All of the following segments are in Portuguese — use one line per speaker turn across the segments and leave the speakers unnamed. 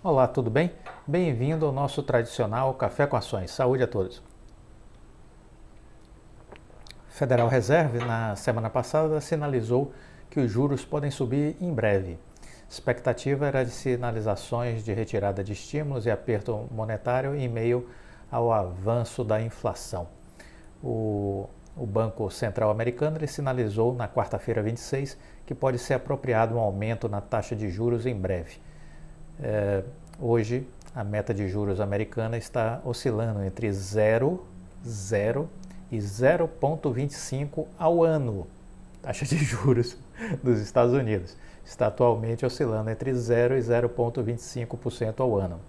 Olá, tudo bem? Bem-vindo ao nosso tradicional Café com Ações. Saúde a todos. Federal Reserve, na semana passada, sinalizou que os juros podem subir em breve. A expectativa era de sinalizações de retirada de estímulos e aperto monetário em meio ao avanço da inflação. O Banco Central Americano sinalizou na quarta-feira 26 que pode ser apropriado um aumento na taxa de juros em breve. Hoje, a meta de juros americana está oscilando entre 0 e 0,25 ao ano. Taxa de juros dos Estados Unidos está atualmente oscilando entre 0 e 0,25% ao ano.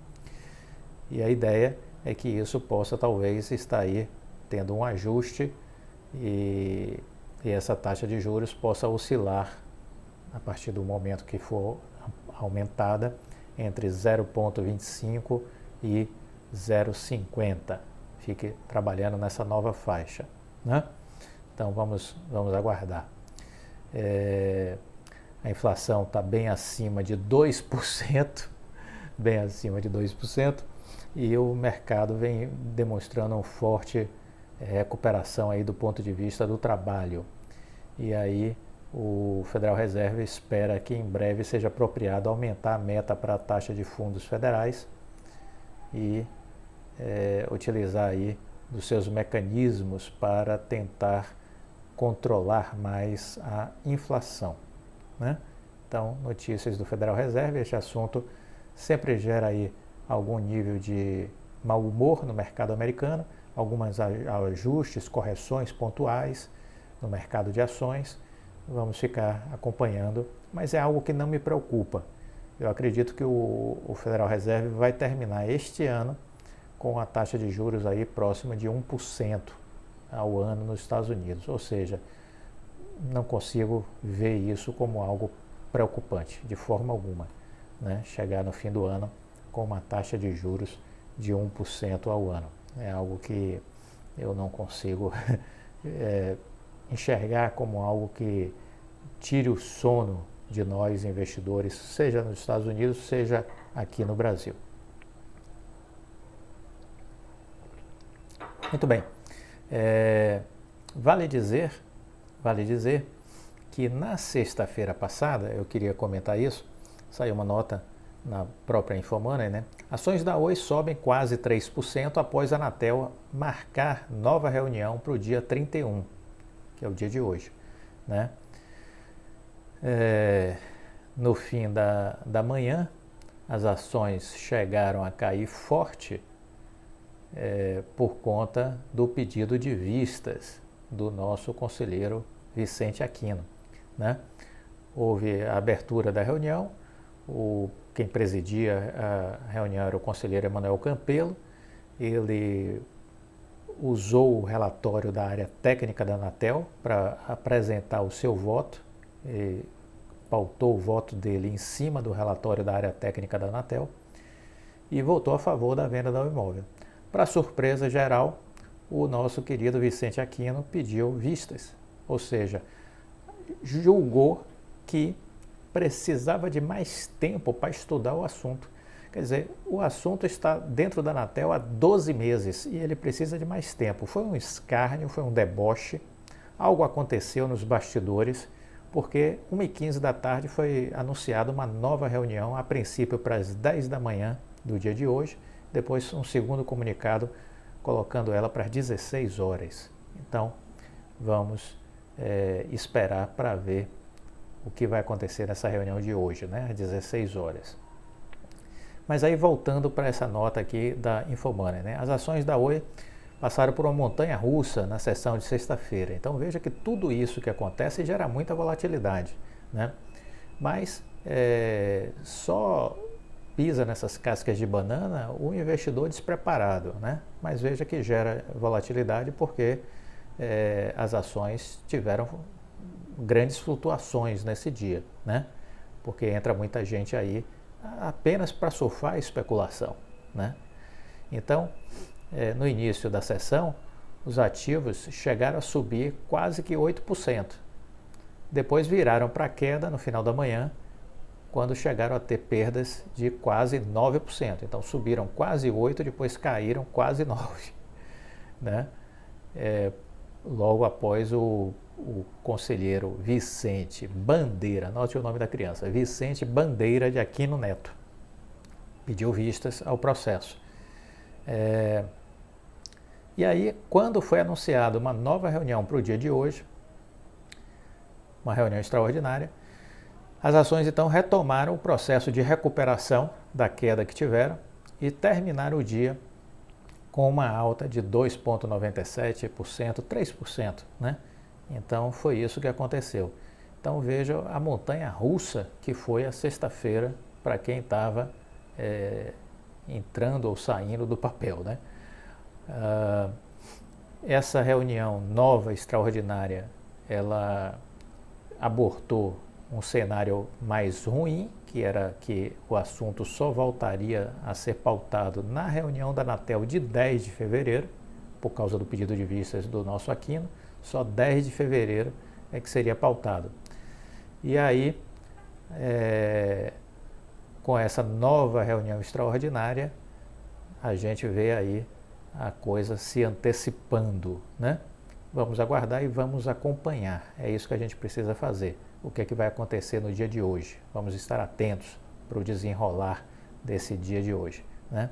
E a ideia é que isso possa talvez estar aí tendo um ajuste e essa taxa de juros possa oscilar a partir do momento que for aumentada entre 0,25 e 0,50. Fique trabalhando nessa nova faixa, né? Então vamos aguardar. A inflação está bem acima de 2%, bem acima de 2%, e o mercado vem demonstrando uma forte recuperação aí do ponto de vista do trabalho. E aí o Federal Reserve espera que em breve seja apropriado aumentar a meta para a taxa de fundos federais e utilizar aí dos seus mecanismos para tentar controlar mais a inflação, né? Então, notícias do Federal Reserve, este assunto sempre gera aí algum nível de mau humor no mercado americano, alguns ajustes, correções pontuais no mercado de ações. Vamos ficar acompanhando, mas é algo que não me preocupa. Eu acredito que o Federal Reserve vai terminar este ano com a taxa de juros aí próxima de 1% ao ano nos Estados Unidos. Ou seja, não consigo ver isso como algo preocupante, de forma alguma, né? Chegar no fim do ano com uma taxa de juros de 1% ao ano. É algo que eu não consigo enxergar como algo que tire o sono de nós investidores, seja nos Estados Unidos, seja aqui no Brasil. Muito bem. Vale dizer que na sexta-feira passada, eu queria comentar isso, saiu uma nota na própria Infomoney, né? Ações da Oi sobem quase 3% após a Anatel marcar nova reunião para o dia 31, que é o dia de hoje, né? No fim da manhã, as ações chegaram a cair forte por conta do pedido de vistas do nosso conselheiro Vicente Aquino, né? Houve a abertura da reunião, quem presidia a reunião era o conselheiro Emanuel Campelo. Ele usou o relatório da área técnica da Anatel para apresentar o seu voto, e pautou o voto dele em cima do relatório da área técnica da Anatel e votou a favor da venda do imóvel. Para surpresa geral, o nosso querido Vicente Aquino pediu vistas, ou seja, julgou que precisava de mais tempo para estudar o assunto. Quer dizer, o assunto está dentro da Anatel há 12 meses e ele precisa de mais tempo. Foi um escárnio, foi um deboche. Algo aconteceu nos bastidores, porque 1h15 da tarde foi anunciada uma nova reunião, a princípio para as 10 da manhã do dia de hoje, depois um segundo comunicado colocando ela para as 16 horas. Então, vamos esperar para ver o que vai acontecer nessa reunião de hoje, né, às 16 horas. Mas aí voltando para essa nota aqui da Infomoney, né, as ações da Oi passaram por uma montanha russa na sessão de sexta-feira. Então veja que tudo isso que acontece gera muita volatilidade, né? Mas só pisa nessas cascas de banana o investidor despreparado, né? Mas veja que gera volatilidade porque as ações tiveram grandes flutuações nesse dia, né? Porque entra muita gente aí apenas para surfar a especulação, né? Então, no início da sessão, os ativos chegaram a subir quase que 8%. Depois viraram para queda no final da manhã, quando chegaram a ter perdas de quase 9%. Então subiram quase 8%, depois caíram quase 9%. Né? Logo após o conselheiro Vicente Bandeira, anote o nome da criança, Vicente Bandeira de Aquino Neto, pediu vistas ao processo. E aí, quando foi anunciada uma nova reunião para o dia de hoje, uma reunião extraordinária, as ações então retomaram o processo de recuperação da queda que tiveram e terminaram o dia com uma alta de 2,97%, 3%, né? Então foi isso que aconteceu. Então veja a montanha russa que foi a sexta-feira para quem estava entrando ou saindo do papel, né? Essa reunião nova, extraordinária, ela abortou um cenário mais ruim, que era que o assunto só voltaria a ser pautado na reunião da Anatel de 10 de fevereiro, por causa do pedido de vistas do nosso Aquino, só 10 de fevereiro é que seria pautado. E aí, com essa nova reunião extraordinária, a gente vê aí a coisa se antecipando, né? Vamos aguardar e vamos acompanhar, é isso que a gente precisa fazer. O que é que vai acontecer no dia de hoje? Vamos estar atentos para o desenrolar desse dia de hoje, né?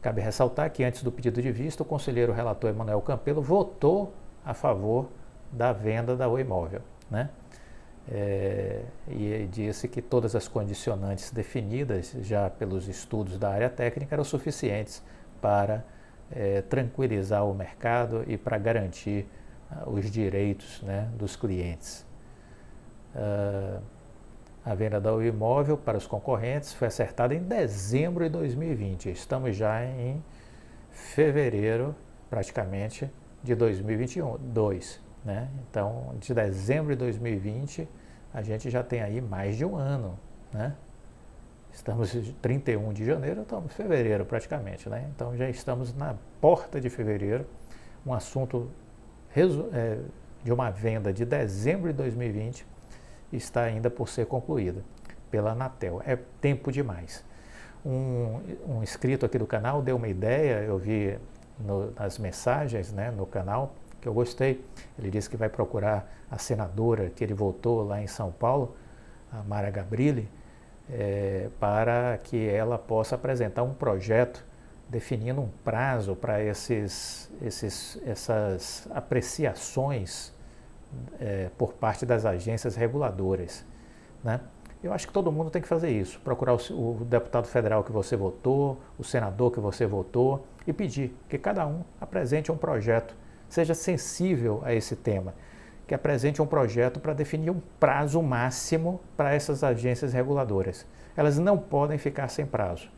Cabe ressaltar que antes do pedido de vista, o conselheiro relator Emanuel Campelo votou a favor da venda da Oi Móvel, né? E disse que todas as condicionantes definidas já pelos estudos da área técnica eram suficientes para tranquilizar o mercado e para garantir os direitos, né, dos clientes. A venda da Oi Móvel para os concorrentes foi acertada em dezembro de 2020. Estamos já em fevereiro, praticamente, de 2022. Né? Então, de dezembro de 2020, a gente já tem aí mais de um ano. Né? Estamos em 31 de janeiro, estamos em fevereiro praticamente. Né? Então, já estamos na porta de fevereiro. Um assunto de uma venda de dezembro de 2020 está ainda por ser concluída pela Anatel. É tempo demais. Um inscrito aqui do canal deu uma ideia, eu vi nas mensagens, né, no canal, que eu gostei. Ele disse que vai procurar a senadora que ele votou lá em São Paulo, a Mara Gabrilli, para que ela possa apresentar um projeto definindo um prazo para essas apreciações por parte das agências reguladoras, né? Eu acho que todo mundo tem que fazer isso, procurar o deputado federal que você votou, o senador que você votou e pedir que cada um apresente um projeto, seja sensível a esse tema, que apresente um projeto para definir um prazo máximo para essas agências reguladoras. Elas não podem ficar sem prazo.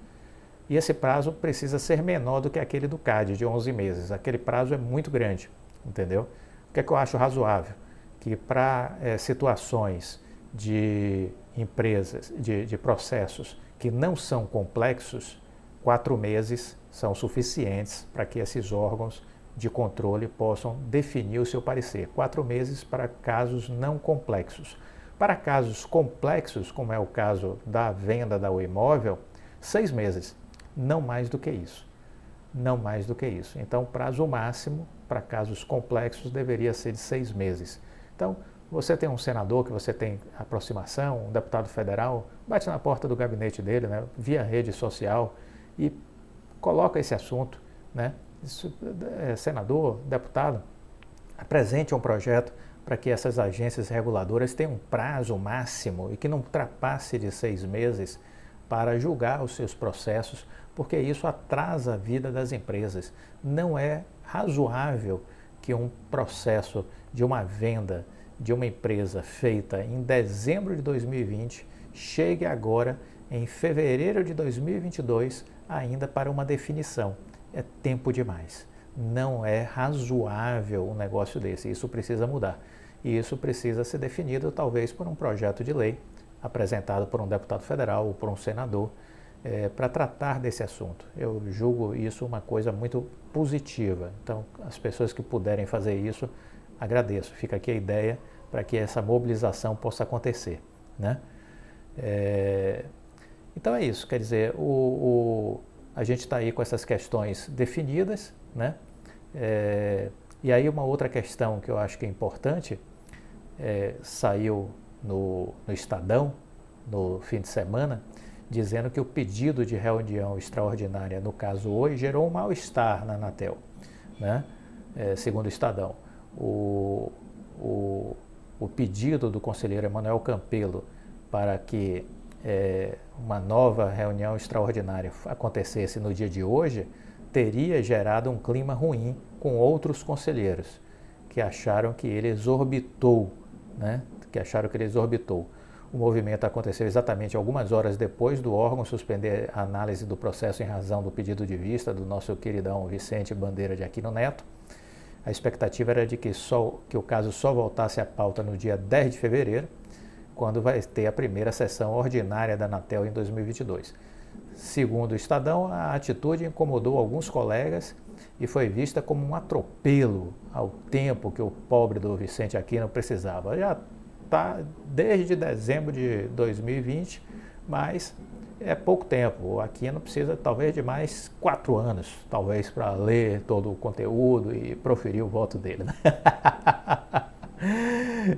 E esse prazo precisa ser menor do que aquele do CAD, de 11 meses. Aquele prazo é muito grande, entendeu? O que é que eu acho razoável? Que para situações de empresas, de processos que não são complexos, 4 meses são suficientes para que esses órgãos de controle possam definir o seu parecer. 4 meses para casos não complexos. Para casos complexos, como é o caso da venda da Oi Móvel, 6 meses, não mais do que isso. Não mais do que isso. Então, o prazo máximo para casos complexos deveria ser de 6 meses. Então, você tem um senador que você tem aproximação, um deputado federal, bate na porta do gabinete dele, né, via rede social e coloca esse assunto, né? Senador, deputado, apresente um projeto para que essas agências reguladoras tenham um prazo máximo e que não ultrapasse de 6 meses para julgar os seus processos, porque isso atrasa a vida das empresas. Não é razoável que um processo de uma venda de uma empresa feita em dezembro de 2020 chegue agora em fevereiro de 2022 ainda para uma definição. É tempo demais. Não é razoável um negócio desse. Isso precisa mudar. E isso precisa ser definido talvez por um projeto de lei apresentado por um deputado federal ou por um senador para tratar desse assunto. Eu julgo isso uma coisa muito positiva. Então, as pessoas que puderem fazer isso, agradeço. Fica aqui a ideia para que essa mobilização possa acontecer, né? Então é isso, quer dizer, a gente está aí com essas questões definidas, né? E aí uma outra questão que eu acho que é importante, saiu no Estadão, no fim de semana, dizendo que o pedido de reunião extraordinária, no caso hoje, gerou um mal-estar na Anatel, né? Segundo o Estadão. O pedido do conselheiro Emanuel Campelo para que uma nova reunião extraordinária acontecesse no dia de hoje, teria gerado um clima ruim com outros conselheiros, que acharam que ele exorbitou, né? O movimento aconteceu exatamente algumas horas depois do órgão suspender a análise do processo em razão do pedido de vista do nosso queridão Vicente Bandeira de Aquino Neto. A expectativa era de que o caso só voltasse à pauta no dia 10 de fevereiro, quando vai ter a primeira sessão ordinária da Anatel em 2022. Segundo o Estadão, a atitude incomodou alguns colegas e foi vista como um atropelo ao tempo que o pobre do Vicente Aquino precisava. Já está desde dezembro de 2020, mas é pouco tempo. O Aquino precisa talvez de mais 4 anos, talvez, para ler todo o conteúdo e proferir o voto dele, né?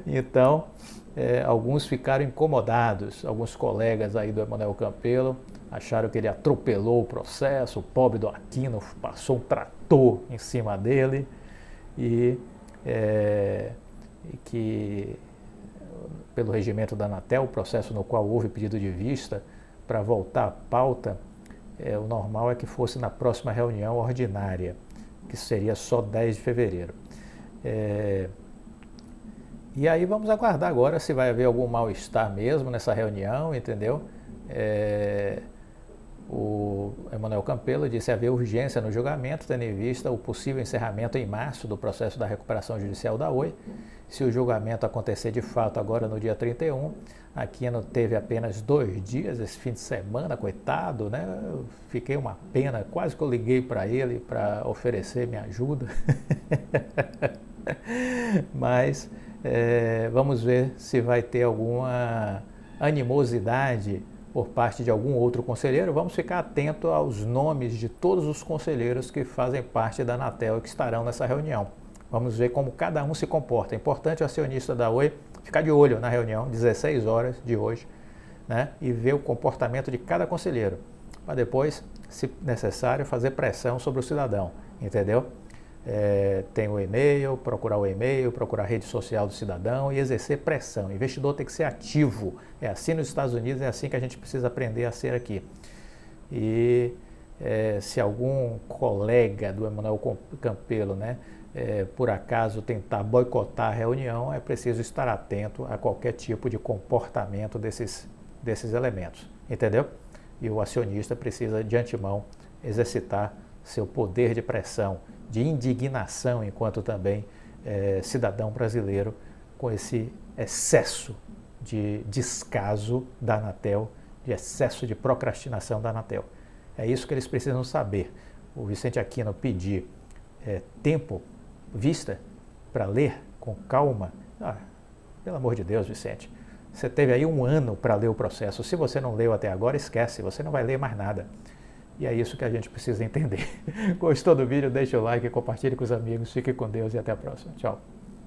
Então, alguns ficaram incomodados, alguns colegas aí do Emanuel Campelo acharam que ele atropelou o processo, o pobre do Aquino passou um trator em cima dele e que, pelo regimento da Anatel, o processo no qual houve pedido de vista para voltar à pauta, o normal é que fosse na próxima reunião ordinária, que seria só 10 de fevereiro. E aí vamos aguardar agora se vai haver algum mal-estar mesmo nessa reunião, entendeu? O Emanuel Campelo disse haver urgência no julgamento, tendo em vista o possível encerramento em março do processo da recuperação judicial da Oi. Se o julgamento acontecer de fato agora no dia 31, Aquino teve apenas 2 dias esse fim de semana, coitado, né? Eu fiquei uma pena, quase que eu liguei para ele para oferecer minha ajuda. Mas vamos ver se vai ter alguma animosidade por parte de algum outro conselheiro. Vamos ficar atento aos nomes de todos os conselheiros que fazem parte da Anatel e que estarão nessa reunião. Vamos ver como cada um se comporta. É importante o acionista da Oi ficar de olho na reunião, 16 horas de hoje, né? E ver o comportamento de cada conselheiro, para depois, se necessário, fazer pressão sobre o cidadão, entendeu? Tem o e-mail, procurar a rede social do cidadão e exercer pressão. O investidor tem que ser ativo. É assim nos Estados Unidos, é assim que a gente precisa aprender a ser aqui. E se algum colega do Emanuel Campelo, né, por acaso tentar boicotar a reunião, é preciso estar atento a qualquer tipo de comportamento desses elementos, entendeu? E o acionista precisa de antemão exercitar seu poder de pressão, de indignação, enquanto também cidadão brasileiro, com esse excesso de descaso da Anatel, de excesso de procrastinação da Anatel. É isso que eles precisam saber. O Vicente Aquino pedir tempo, vista, para ler com calma. Pelo amor de Deus, Vicente, você teve aí 1 ano para ler o processo. Se você não leu até agora, esquece, você não vai ler mais nada. E é isso que a gente precisa entender. Gostou do vídeo? Deixa o like, compartilhe com os amigos. Fique com Deus e até a próxima. Tchau.